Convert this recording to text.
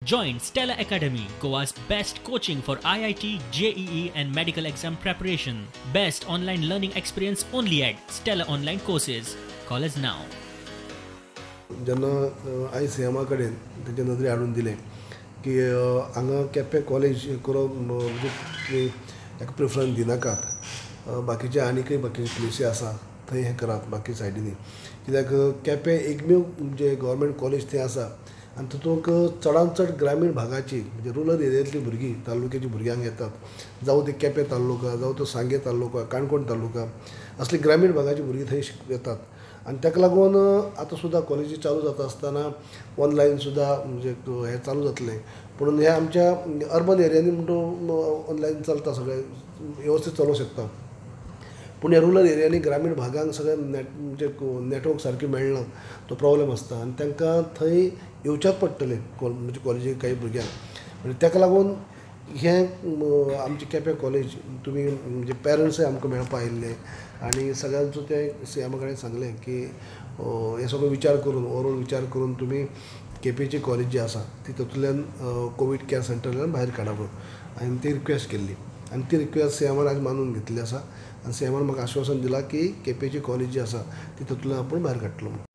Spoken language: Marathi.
Join Stella Academy, Goa's best coaching for IIT, JEE and medical exam preparation. Best online learning experience only at Stella Online Courses. Call us now. जेन्ना ICMA कडेन तेजे नदरे हाडून दिलें की हांगा केपें कॉलेज करप म्हणजे एक प्रिफरन्स दिनाकात बाकीचे आनीकय बाकीचे प्लेसी आसा थंय हें करात बाकी सायडींनी कित्याक केपें एकमेव म्हणजे गव्हर्मेंट कॉलेज थंय आसा आनी तातूंत चडांत चड ग्रामीण भागाची म्हणजे रुरल एरियांतली भुरगीं तालुक्याची भुरग्यांक येतात जावं ते केपें तालुका जावं तो सांगे तालुका काणकोण तालुका असली ग्रामीण भागाची भुरगीं थंय येतात आनी ताका लागून आतां सुद्दां कॉलेजी चालू जाता आसतना ऑनलायन सुद्दां म्हणजे हें चालू जातलें पूण हे आमच्या अर्बन एरियांनी म्हणटो ऑनलायन चलता सगळें वेवस्थीत चलोवंक शकता पूण ह्या रुरल एरियांनी ग्रामीण भागांक सगळें म्हणजे नेटवर्क सारकें मेळना तो प्रॉब्लेम आसता आनी तांकां थंय येवचेंच पडटलें म्हणजे कॉलेजीक काही भुरग्यांक म्हणजे ताका लागून हें आमचे केपें कॉलेज तुमी म्हणजे पेरंट्सय आमकां मेळपा आयिल्ले आनी सगळ्यांचो ते CMA कडेन सांगलें की हे सगळो विचार करून ओवरऑल विचार करून तुमी केपेंची कॉलेज जी आसा ती तातूंतल्यान कोवीड केअर सेंटरांतल्यान भायर काडप हांवें ती रिक्वेस्ट केल्ली आनी ती रिक्वेस्ट CMAन आज मानून घेतली आसा आनी CMAन म्हाका आश्वासन दिलां की केपेंची कॉलेज जी आसा ती तातूंतल्यान आपूण भायर काडटलो